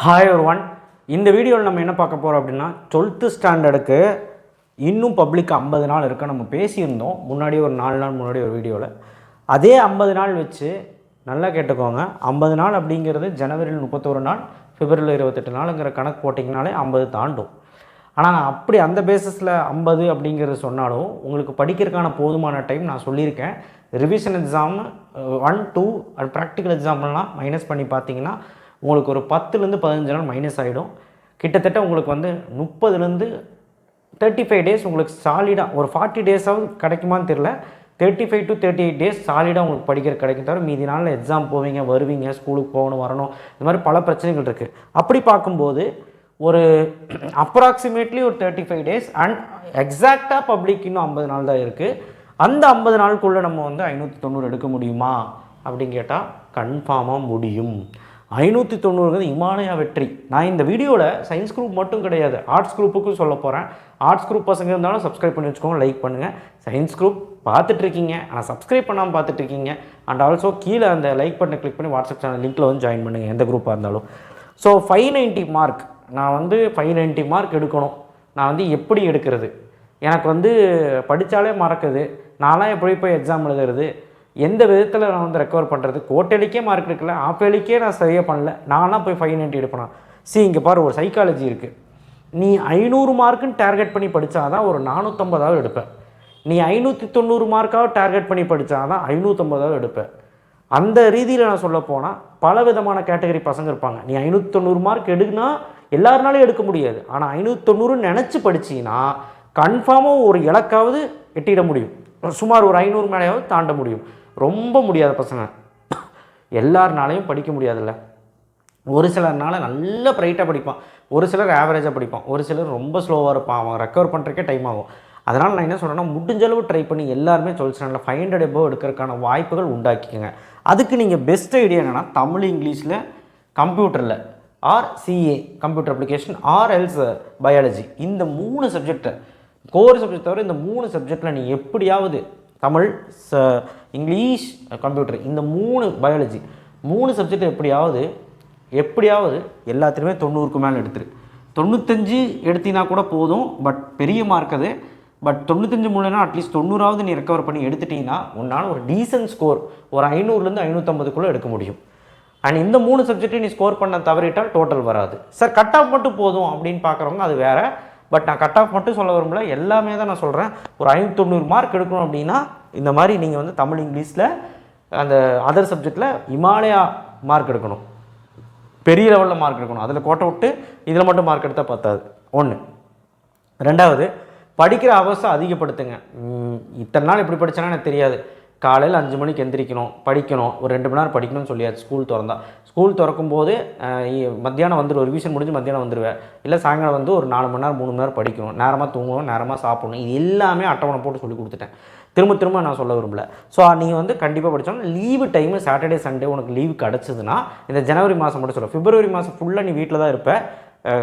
Hi ஒருவன். இந்த வீடியோவில் நம்ம என்ன பார்க்க போகிறோம் அப்படின்னா 12th ஸ்டாண்டர்டுக்கு இன்னும் பப்ளிக் 50 நாள் இருக்க நம்ம பேசியிருந்தோம் முன்னாடி ஒரு 4 நாள் முன்னாடி ஒரு வீடியோவில். அதே 50 நாள் வச்சு நல்லா கேட்டுக்கோங்க. 50 நாள் அப்படிங்கிறது ஜனவரியில் 31 நாள், பிப்ரவரியில் 28 நாளுங்கிற கணக்கு போட்டிங்கனாலே 50 தாண்டும். ஆனால் நான் அப்படி அந்த பேசிஸில் 50 அப்படிங்கிறது சொன்னாலும் உங்களுக்கு படிக்கிறதுக்கான போதுமான டைம் நான் சொல்லியிருக்கேன். ரிவிஷன் எக்ஸாம் 1, 2 அண்ட் ப்ராக்டிக்கல் எக்ஸாம்லாம் மைனஸ் பண்ணி பார்த்தீங்கன்னா உங்களுக்கு ஒரு 10லேருந்து 15 நாள் மைனஸ் ஆகிடும். கிட்டத்தட்ட உங்களுக்கு வந்து 30லேருந்து 35 டேஸ் உங்களுக்கு சாலிடாக ஒரு 40 டேஸாவது கிடைக்குமான்னு தெரில. 35 to 38 டேஸ் சாலிடாக உங்களுக்கு படிக்கிற கிடைக்கும். தவிர மீதி நாளில் எக்ஸாம் போவீங்க, வருவீங்க, ஸ்கூலுக்கு போகணும், வரணும், இந்த மாதிரி பல பிரச்சனைகள் இருக்குது. அப்படி பார்க்கும்போது ஒரு அப்ராக்சிமேட்லி ஒரு 35 டேஸ் அண்ட் எக்ஸாக்டாக பப்ளிக் இன்னும் 50 நாள் தான் இருக்குது. அந்த 50 நாளுக்குள்ளே நம்ம வந்து 590 எடுக்க முடியுமா அப்படின்னு கேட்டால் கன்ஃபார்மாக முடியும். 590 இமாலயா வெற்றி. நான் இந்த வீடியோவில் சயின்ஸ் குரூப் மட்டும் கிடையாது, ஆர்ட்ஸ் குரூப்புக்கும் சொல்ல போகிறேன். ஆர்ட்ஸ் குரூப் பசங்க இருந்தாலும் சப்ஸ்கிரைப் பண்ணி வச்சுக்கோங்க, லைக் பண்ணுங்கள். சயின்ஸ் குரூப் பார்த்துட்ருக்கீங்க ஆனால் சப்ஸ்கிரைப் பண்ணாமல் பார்த்துட்ருக்கீங்க. அண்ட் ஆல்சோ கீழே அந்த லைக் பட்டனை கிளிக் பண்ணி வாட்ஸ்அப் சேனல் லிங்க்கில் வந்து ஜாயின் பண்ணுங்கள், எந்த குரூப்பாக இருந்தாலும். ஸோ 590 மார்க், நான் வந்து 590 மார்க் எடுக்கணும். நான் வந்து எப்படி எடுக்கிறது? எனக்கு வந்து படித்தாலே மறக்குது. நான்லாம் எப்படி போய் எக்ஸாம் எழுதுறது? எந்த விதத்தில் நான் வந்து ரெக்கவர் பண்ணுறது? கோட்டலிக்கே மார்க் எடுக்கல, ஆப்பேலிக்கே நான் சரியாக பண்ணல, நான்லாம் போய் 590 எடுப்பேன். இங்கே பாரு, ஒரு சைக்காலஜி இருக்குது. நீ 500 மார்க்குன்னு டார்கெட் பண்ணி படித்தா தான் ஒரு 450 எடுப்பேன். நீ 590 மார்க்காக டார்கெட் பண்ணி படித்தா தான் 550 எடுப்பேன். அந்த ரீதியில் நான் சொல்ல போனால் பல விதமான கேட்டகரி பசங்க இருப்பாங்க. நீ 590 மார்க் எடுக்குன்னா எல்லாருனாலும் எடுக்க முடியாது. ஆனால் 590 நினச்சி படிச்சின்னா கன்ஃபார்மாக ஒரு இலக்காவது எட்டிட முடியும். சுமார் ஒரு 500 மேலேயாவது தாண்ட முடியும். ரொம்ப முடியாத பசங்க எல்லாருனாலையும் படிக்க முடியாதுல்ல. ஒரு சிலர்னால நல்ல ப்ரைட்டாக படிப்பான், ஒரு சிலர் ஆவரேஜாக படிப்பான், ஒரு சிலர் ரொம்ப ஸ்லோவாக இருப்பான். அவன் ரெக்கவர் பண்ணுறதுக்கே டைம் ஆகும். அதனால் நான் என்ன சொல்கிறேன்னா, முடிஞ்சளவு ட்ரை பண்ணி எல்லாருமே 12th ஸ்டாண்டர்டில் 500 எபோவ் எடுக்கிறதுக்கான வாய்ப்புகள் உண்டாக்கிக்கோங்க. அதுக்கு நீங்கள் பெஸ்ட் ஐடியா என்னென்னா, தமிழ் இங்கிலீஷில் கம்ப்யூட்டரில் or CA computer application or else biology, இந்த 3 சப்ஜெக்டை கோர் சப்ஜெக்ட் தவிர இந்த 3 சப்ஜெக்டில் நீ எப்படியாவது தமிழ், இங்கிலீஷ், கம்ப்யூட்டர், இந்த 3 பயாலஜி 3 சப்ஜெக்ட் எப்படியாவது எல்லாத்துலேயுமே 90க்கு மேலே எடுத்துரு. 95 எடுத்தினா கூட போதும், பட் பெரிய மார்க் அது. பட் 95 முடியலன்னா அட்லீஸ்ட் 90ஆவது நீ ரெக்கவர் பண்ணி எடுத்துட்டிங்கன்னா உன்னால் ஒரு டீசன்ட் ஸ்கோர் ஒரு 500லேருந்து 550க்குள்ளே எடுக்க முடியும். அண்ட் இந்த 3 சப்ஜெக்டை நீ ஸ்கோர் பண்ண தவறிட்டால் டோட்டல் வராது. சார் கட் ஆஃப் மட்டும் போதும் அப்படின்னு பார்க்குறவங்க அது வேறு. பட் நான் கட் ஆஃப் மட்டும் சொல்ல விரும்பல, எல்லாமே தான் நான் சொல்கிறேன். ஒரு 590 மார்க் எடுக்கணும் அப்படின்னா இந்த மாதிரி நீங்கள் வந்து தமிழ் இங்கிலீஷில் அந்த அதர் சப்ஜெக்டில் இமாலயா மார்க் எடுக்கணும், பெரிய லெவலில் மார்க் எடுக்கணும். அதில் கோட்டை விட்டு இதில் மட்டும் மார்க் எடுத்தால் பத்தாது. 1. 2வது, படிக்கிற அவசரம் அதிகப்படுத்துங்க. இத்தனை நாள் இப்படி படித்தேன்னா எனக்கு தெரியாது. காலையில் 5 மணிக்கு எந்திரிக்கணும், படிக்கணும், ஒரு 2 மணி நேரம் படிக்கணும்னு சொல்லியாச்சு. ஸ்கூல் திறந்தா, ஸ்கூல் திறக்கும் போது மத்தியானம் வந்துடுவேன், ரிவிஷன் முடிஞ்சு மத்தியானம் வந்துடுவேன். இல்லை சாயங்காலம் வந்து ஒரு 4 மணி நேரம் 3 மணி நேரம் படிக்கணும், நேரமாக தூங்கணும், நேரமாக சாப்பிடணும். இது எல்லாமே அட்டவணை போட்டு சொல்லி கொடுத்துட்டேன். திரும்ப நான் சொல்ல விரும்பல. ஸோ நீங்கள் வந்து கண்டிப்பாக படித்தோம்னா லீவு டைமு சாட்டர்டே சண்டே உனக்கு லீவு கிடச்சிதுன்னா இந்த ஜனவரி மாதம் மட்டும் சொல்ல. பிப்ரவரி மாதம் ஃபுல்லாக நீ வீட்டில் தான் இருப்ப.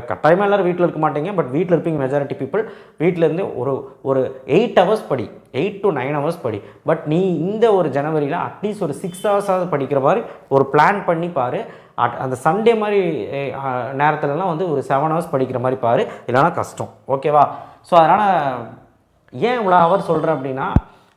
கட்டாயமாக எல்லோரும் வீட்டில் இருக்க மாட்டீங்க, பட் வீட்டில் இருப்பீங்க மெஜாரிட்டி பீப்புள். வீட்டிலேருந்து ஒரு 8 ஹவர்ஸ் படி, 8 to 9 ஹவர்ஸ் படி. பட் நீ இந்த ஒரு ஜனவரியில் அட்லீஸ்ட் ஒரு 6 ஹவர்ஸாவது படிக்கிற மாதிரி ஒரு பிளான் பண்ணி பாரு. அந்த சண்டே மாதிரி நேரத்துலலாம் வந்து ஒரு 7 ஹவர்ஸ் படிக்கிற மாதிரி பாரு, இல்லைனா கஷ்டம். ஓகேவா? ஸோ அதனால் ஏன் இவ்வளோ ஹவர் சொல்கிறேன் அப்படின்னா,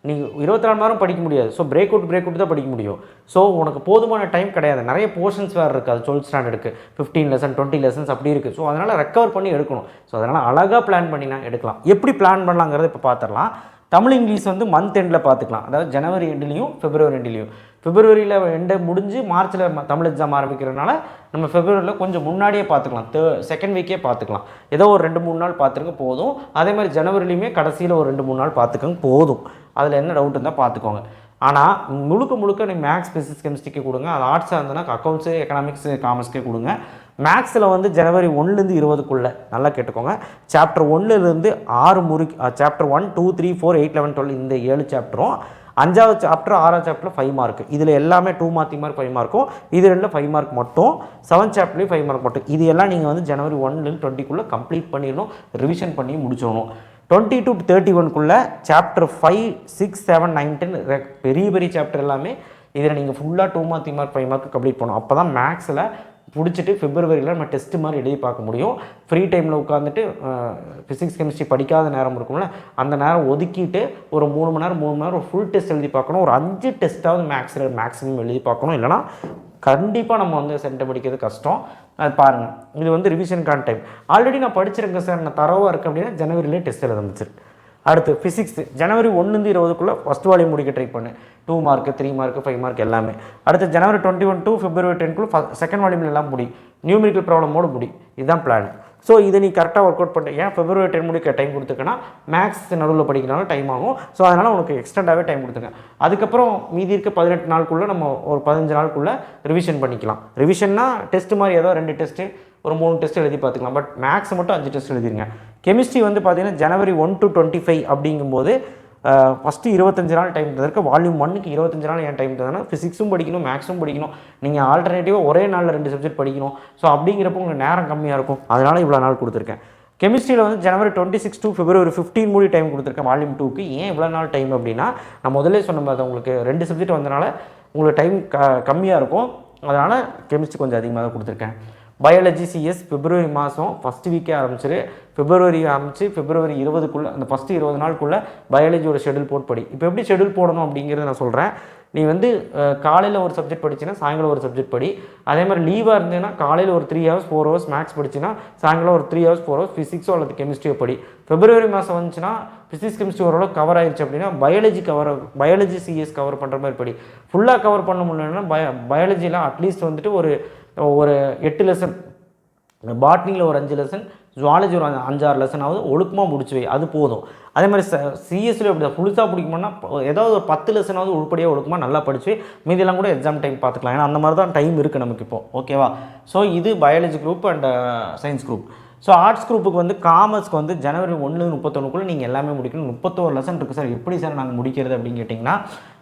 நீங்கள் 24 மணி நேரம் படிக்க முடியாது. ஸோ பிரேக் அவுட் தான் படிக்க முடியும். ஸோ உனக்கு போதுமான டைம் கிடையாது. நிறைய போர்ஷன்ஸ் வேறு இருக்குது. அது 12th ஸ்டாண்டர்டுக்கு 15 லெசன் 20 லெசன்ஸ் அப்படி இருக்குது. ஸோ அதனால் ரெக்கவர் பண்ணி எடுக்கணும். ஸோ அதனால் அழகாக பிளான் பண்ணினா எடுக்கலாம். எப்படி பிளான் பண்ணலாங்கிறத இப்போ பார்த்துடலாம். தமிழ் இங்கிலீஷ் வந்து மந்த் எண்டில் பார்த்துக்கலாம். அதாவது ஜனவரி எண்ட்லேயும் பிப்ரவரி எண்ட்லேயும். பிப்ரவரியில் எண்டை முடிஞ்சு மார்ச்சில் தமிழ் எக்ஸாம் ஆரம்பிக்கிறதுனால நம்ம பிப்ரவரியில் கொஞ்சம் முன்னாடியே பார்த்துக்கலாம். செகண்ட் வீக்கே பார்த்துக்கலாம். ஏதோ ஒரு 2-3 நாள் பார்த்துருங்க போதும். அதே மாதிரி ஜனவரிலையுமே கடைசியில் ஒரு 2-3 நாள் பார்த்துக்கோங்க போதும். அதில் என்ன டவுட் இருந்தால் பார்த்துக்கோங்க. ஆனால் முழுக்க நீ மேக்ஸ், ஃபிசிக்ஸ், கெமிஸ்ட்ரிக்கே கொடுங்க. அது ஆர்ட்ஸாக இருந்ததுன்னா அக்கௌண்ட்ஸு, எக்கனாமிக்ஸ், காமர்ஸ்க்கே கொடுங்க. மேக்ஸில் வந்து ஜனவரி 1லேருந்து 20க்குள்ளே நல்லா கேட்டுக்கோங்க. சாப்டர் 1லேருந்து 6 சாப்டர் 1, 2, 3, 4, 8, 11, 12 இந்த 7 சாப்டரும், 5வது சாப்டர் 6வது சாப்டரில் 5 மார்க். இதில் எல்லாமே 2 மார்க் 5 மார்க்கும், இது 2 5 மார்க் மட்டும். 7th சாப்டர்லேயும் 5 மார்க் மட்டும். இது எல்லாம் நீங்கள் வந்து ஜனவரி 1லேருந்து 20க்குள்ளே கம்ப்ளீட் பண்ணிடணும், ரிவிஷன் பண்ணி முடிச்சிடணும். 20 to 31க்குள்ளே சாப்டர் 5, 6, 7, 9, 10 பெரிய சாப்டர் எல்லாமே இதில் நீங்கள் ஃபுல்லாக 2 மார்க் 3 மார்க் 5 மார்க் கம்ப்ளீட் பண்ணணும். அப்போ தான் மேக்ஸில் பிடிச்சிட்டு பிப்ரவரியில் நம்ம டெஸ்ட்டு மாதிரி எழுதி பார்க்க முடியும். ஃப்ரீ டைமில் உட்காந்துட்டு ஃபிசிக்ஸ் கெமிஸ்ட்ரி படிக்காத நேரம் இருக்கும்ல, அந்த நேரம் ஒதுக்கிட்டு ஒரு 3 மணி நேரம் ஒரு ஃபுல் டெஸ்ட் எழுதி பார்க்கணும். ஒரு 5 டெஸ்ட்டாவது மேக்ஸிமம் எழுதி பார்க்கணும். இல்லைனா கண்டிப்பாக நம்ம வந்து சென்டர் படிக்கிறது கஷ்டம். அது பாருங்கள், இது வந்து ரிவிஷனுக்கான டைம். ஆல்ரெடி நான் படிச்சிருக்கேன் சார், நான் தரவாக இருக்குது அப்படின்னா ஜனவரியிலே டெஸ்ட் எழுத வந்துச்சு. அடுத்து ஃபிசிக்ஸ் ஜனவரி 1-20 ஃபஸ்ட் வால்யூம் முடிக்க ட்ரை பண்ணேன். 2 மார்க்கு 3 மார்க்கு 5 மார்க் எல்லாமே. அடுத்து ஜனவரி 21 to February 10 செகண்ட் வால்யூமில் எல்லாம் முடி, நியூமெரிக்கல் ப்ராப்ளமோடு முடி. இதுதான் பிளான். ஸோ இதை நீ கரெக்டாக ஒர்க் அவுட் பண்ணிட்டு, ஏன் February 10 முடிக்க டைம் கொடுத்துருக்கேன்னா மேக்ஸ் நடுவில் படிக்கிறனால டைம் ஆகும். ஸோ அதனால் உனக்கு எக்ஸ்டெண்டாகவே டைம் கொடுத்துருக்கேன். அதுக்கப்புறம் மீதி இருக்க 18 நாளுக்குள்ளே நம்ம ஒரு 15 நாளுக்குள்ளே ரிவிஷன் பண்ணிக்கலாம். ரிவிஷன்னா டெஸ்ட் மாதிரி ஏதோ 2 டெஸ்ட்டு ஒரு 3 டெஸ்ட் எழுதி பார்த்துக்கலாம். பட் மேக்ஸ் மட்டும் 5 டெஸ்ட் எழுதிருங்க. கெமிஸ்ட்ரி வந்து பார்த்தீங்கன்னா ஜனவரி 1 to 25 அப்படிங்கும்போது ஃபஸ்ட்டு 25 நாள் டைம் தந்திருக்கு. வால்யூம் 1க்கு 25 நாள் ஏன் டைம் தந்தேன்னா ஃபிசிக்ஸும் படிக்கணும், மேக்ஸும் படிக்கணும். நீங்கள் ஆல்டர்னேட்டிவாக ஒரே நாளில் 2 சப்ஜெக்ட் படிக்கணும். ஸோ அப்படிங்கிறப்போ உங்களுக்கு நேரம் கம்மியாக இருக்கும். அதனால் இவ்வளோ நாள் கொடுத்துருக்கேன். கெமிஸ்ட்ரியில் வந்து ஜனவரி 26 to February 15 மூடி டைம் கொடுத்துருக்கேன் வால்யூம் 2க்கு. ஏன் இவ்வளோ நாள் டைம் அப்படின்னா, நான் முதல்ல சொன்ன மாதிரி உங்களுக்கு 2 சப்ஜெக்ட் வந்தனால உங்களுக்கு டைம் கம்மியாக இருக்கும். அதனால் கெமிஸ்ட்ரி கொஞ்சம் அதிகமாக தான் கொடுத்துருக்கேன். பயாலஜி சிஎஸ் பிப்ரவரி மாதம் ஃபஸ்ட் வீக்கே ஆரம்பிச்சிரு. பிப்ரவரி ஆரம்பித்து பிப்ரவரி 20க்குள்ளே அந்த ஃபஸ்ட்டு 20 நாளுக்குள்ளே பயாலஜியோட ஷெடியூல் போட்டு படி. இப்போ எப்படி ஷெடியூல் போடணும் அப்படிங்கிறத நான் சொல்கிறேன். நீ வந்து காலையில் ஒரு சப்ஜெக்ட் படிச்சின்னா சாயங்காலம் ஒரு சப்ஜெக்ட் படி. அதே மாதிரி லீவாக இருந்ததுன்னா காலையில் ஒரு 3 hours 4 hours மேக்ஸ் படிச்சுன்னா சாயங்காலம் ஒரு 3 hours 4 hours ஃபிசிக்ஸோ அல்லது கெமிஸ்ட்ரியோ படி. பிப்ரவரி மாதம் வந்துச்சுன்னா ஃபிசிக்ஸ் கெமிஸ்ட்ரி ஓரளவு கவர் ஆயிடுச்சு அப்படின்னா பயாலஜி சிஎஸ் கவர் பண்ணுற மாதிரி படி. ஃபுல்லாக கவர் பண்ண முடியலன்னா பயாலஜியில் அட்லீஸ்ட் வந்துட்டு ஒரு 8 லெசன், பாட்னியில் ஒரு 5 லெசன், ஜுவாலஜி ஒரு 5-6 லெசனாவது ஒழுக்கமாக முடிச்சு வை. அது போதும். அதே மாதிரி சிஎஸ்சியில் எப்படி ஃபுல்ஸாக பிடிக்கும்னா ஏதாவது ஒரு 10 லெசனாவது உருப்படியாக ஒழுக்கமாக நல்லா படிச்சு மீதியெல்லாம் கூட எக்ஸாம் டைம் பார்த்துக்கலாம். ஏன்னா அந்த மாதிரி தான் டைம் இருக்குது நமக்கு இப்போ. ஓகேவா? ஸோ இது biology group and science group. So arts குரூப்புக்கு வந்து காமர்ஸ்க்கு வந்து ஜனவரி 1-31 நீங்கள் எல்லாமே முடிக்கணும். 31 லெசன் இருக்குது சார், எப்படி சார் நாங்கள் முடிக்கிறது அப்படின்னு கேட்டிங்கன்னா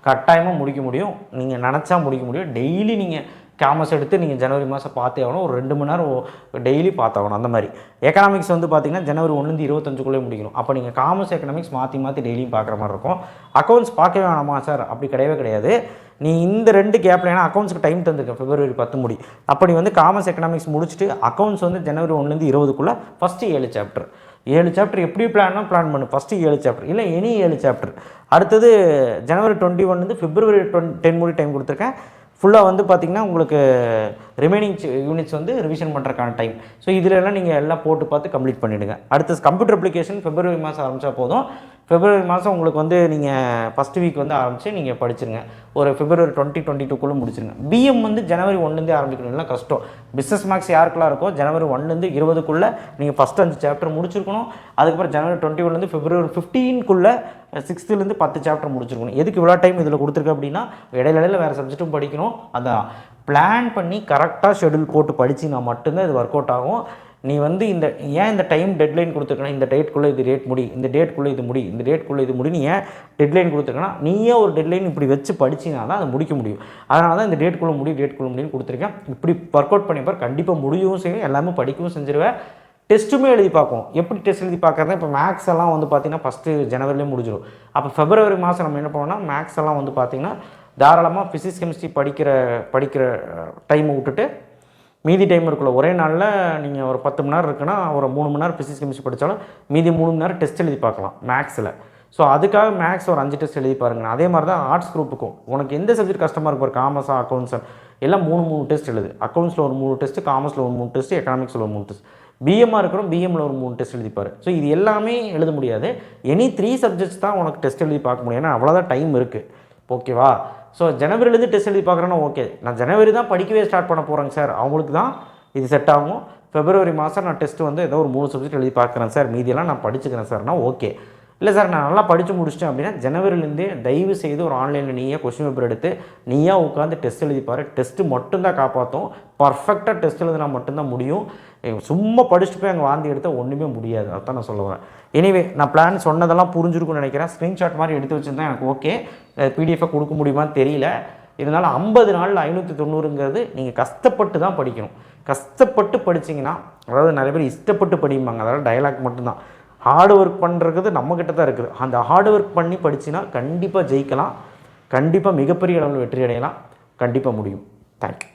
கட்டாயமாக முடிக்க முடியும். நீங்கள் நினச்சா முடிக்க முடியும். டெய்லி நீங்கள் காமர்ஸ் எடுத்து நீங்கள் ஜனவரி மாதம் பார்த்தே ஆகணும். ஒரு 2 மணி நேரம் டெய்லி பார்த்தாகணும். அந்த மாதிரி எக்கனாமிக்ஸ் வந்து பார்த்திங்கன்னா ஜனவரி 1-25 முடிக்கணும். அப்போ நீங்கள் காமர்ஸ் எக்கனாமிக்ஸ் மாற்றி டெய்லியும் பார்க்குற மாதிரி இருக்கும். அக்கௌண்ட்ஸ் பார்க்கவே வேணாமா சார்? அப்படி கிடையாது. நீ இந்த 2 கேப்பில், ஏன்னா அக்கௌண்ட்ஸுக்கு டைம் தந்துருக்கேன் பிப்ரவரி 10 முடி. அப்போ நீ வந்து காமர்ஸ் எக்கனாமிக்ஸ் முடிச்சுட்டு அக்கௌண்ட்ஸ் வந்து ஜனவரி 1-20 ஃபஸ்ட்டு 7 சாப்டர் எப்படி பிளான் பண்ணு. ஃபஸ்ட்டு 7 சாப்டர் இல்லை எனி 7 சாப்டர். அடுத்தது ஜனவரி 21 February 10 முடி டைம் கொடுத்துருக்கேன். ஃபுல்லாக வந்து பார்த்திங்கன்னா உங்களுக்கு ரிமைனிங் யூனிட்ஸ் வந்து ரிவிஷன் பண்ணுறக்கான டைம். ஸோ இதிலெல்லாம் நீங்கள் எல்லாம் போட்டு பார்த்து கம்ப்ளீட் பண்ணிவிடுங்க. அடுத்து கம்ப்யூட்டர் அப்ளிகேஷன் பிப்ரவரி மாதம் ஆரம்பித்தா போதும். பிப்ரவரி மாதம் உங்களுக்கு வந்து நீங்கள் ஃபஸ்ட் வீக் வந்து ஆரம்பித்து நீங்கள் படிச்சுருங்க. ஒரு February 2022 முடிச்சிருங்க. பிஎம் வந்து ஜனவரி 1 ஆரம்பிக்கணும். இல்லை கஷ்டம். பிஸ்னஸ் மேக்ஸ் யாருக்கெல்லாம் இருக்கோ ஜனவரி 1-20 நீங்கள் ஃபஸ்ட் 5 சாப்டர் முடிச்சிருக்கணும். அதுக்கப்புறம் ஜனவரி 21 February 15 6 10 சாப்டர் முடிச்சிருக்கணும். எதுக்கு இவ்வளோ டைம் இதில் கொடுத்துருக்கு அப்படின்னா இடையில வேறு சப்ஜெக்ட்டும் படிக்கணும். அதான் பிளான் பண்ணி கரெக்டாக ஷெடியூல் போட்டு படிச்சிங்கன்னா மட்டும்தான் இது ஒர்க் அவுட் ஆகும். நீ வந்து இந்த டைம் டெட்லைன் கொடுத்துருக்கணும். இந்த டேட்குள்ளே இது ரேட் முடி, இந்த டேட்குள்ளே இது முடி, இந்த டேட்குள்ளே இது முடி. நீ ஏன் டெட்லைன் கொடுத்துருக்கனா, நீயே ஒரு டெட்லைன் இப்படி வச்சு படிச்சினா தான் அதை முடிக்க முடியும். அதனால தான் இந்த டேட்குள்ளே முடின்னு கொடுத்துருக்கேன். இப்படி ஒர்க் அவுட் பண்ணிப்பார். கண்டிப்பாக முடியவும் செய்யும், எல்லாமே படிக்கவும் செஞ்சிருவேன். டெஸ்ட்டுமே எழுதி பார்க்கும். எப்படி டெஸ்ட் எழுதி பார்க்குறதா? இப்போ மேக்ஸ் எல்லாம் வந்து பார்த்திங்கன்னா ஃபஸ்ட்டு ஜனவரிலேயே முடிஞ்சிடும். அப்போ February மாதம் நம்ம என்ன பண்ணோம்னா மேக்ஸ் எல்லாம் வந்து பார்த்திங்கன்னா தாராளமாக ஃபிசிக்ஸ் கெமிஸ்ட்ரி படிக்கிற டைமை விட்டுட்டு மீதி டைம் இருக்குள்ள ஒரே நாளில் நீங்கள் ஒரு 10 மணி நேரம் இருக்குன்னா ஒரு 3 மணி நேரம் ஃபிசிக்ஸ் கெமிஸ்ட்ரி படித்தாலும் மீதி 3 மணி நேரம் டெஸ்ட் எழுதி பார்க்கலாம் மேக்ஸில். ஸோ அதுக்காக மேக்ஸ் ஒரு 5 டெஸ்ட் எழுதி பாருங்க. அதே மாதிரி தான் ஆர்ட்ஸ் குரூப்புக்கும் உனக்கு எந்த சப்ஜெக்ட் கஷ்டமாக இருக்கும், ஒரு காமர்ஸா அக்கௌண்ட்ஸா எல்லாம் 3 டெஸ்ட் எழுது. அக்கௌண்ட்ஸில் ஒரு 3 டெஸ்ட்டு, காமர்ஸில் ஒரு 3 டெஸ்ட்டு, எக்கனாமிக்ஸில் ஒரு 3 டெஸ்ட். பிஎம்மாக இருக்கிறோம், பிஎம்மில் ஒரு 3 டெஸ்ட் எழுதிப்பார். ஸோ இது எல்லாமே எழுத முடியாது. எனி 3 சப்ஜெக்ட்ஸ் தான் உனக்கு டெஸ்ட் எழுதி பார்க்க முடியும். ஏன்னா அவ்வளோதான் டைம் இருக்குது. ஓகேவா? ஸோ ஜனவரிலேருந்து டெஸ்ட் எழுதி பார்க்குறேன்னா ஓகே, நான் ஜனவரி தான் படிக்கவே ஸ்டார்ட் பண்ண போகிறேங்க சார், அவங்களுக்கு தான் இது செட் ஆகும். February மாதம் நான் டெஸ்ட்டு வந்து ஏதோ ஒரு 3 சப்ஜெக்ட் எழுதி பார்க்குறேன் சார், மீதியெல்லாம் நான் படிச்சுக்கிறேன் சார்னா ஓகே. இல்லை சார் நான் நல்லா படித்து முடிச்சிட்டேன் அப்படின்னா ஜனவரிலேருந்தே தயவு செய்து ஒரு ஆன்லைனில் நீயே கொஸ்டின் பேப்பர் எடுத்து நீயா உட்காந்து டெஸ்ட் எழுதிப்பார். டெஸ்ட்டு மட்டும்தான் காப்பாற்றும். பர்ஃபெக்டாக டெஸ்ட் எழுதினா மட்டும்தான் முடியும். சும்மா படிச்சுட்டு போய் அங்கே வாந்தி எடுத்தால் ஒன்றுமே முடியாது. அதான் நான் சொல்ல வரேன். எனிவே நான் பிளான் சொன்னதெல்லாம் புரிஞ்சிருக்குன்னு நினைக்கிறேன். ஸ்க்ரீன்ஷாட் மாதிரி எடுத்து வச்சுருந்தேன் எனக்கு ஓகே. பிடிஎஃபாக கொடுக்க முடியுமான்னு தெரியல. இருந்தாலும் 50 நாளில் 590ங்கிறது நீங்கள் கஷ்டப்பட்டு தான் படிக்கணும். கஷ்டப்பட்டு படிச்சிங்கன்னா, அதாவது நிறைய பேர் இஷ்டப்பட்டு படிப்பாங்க, அதாவது டயலாக் மட்டும்தான். ஹார்டு ஒர்க் பண்ணுறது நம்மக்கிட்ட தான் இருக்குது. அந்த ஹார்டு ஒர்க் பண்ணி படிச்சின்னா கண்டிப்பாக ஜெயிக்கலாம். கண்டிப்பாக மிகப்பெரிய அளவில் வெற்றி அடையலாம். கண்டிப்பாக முடியும். தேங்க்யூ.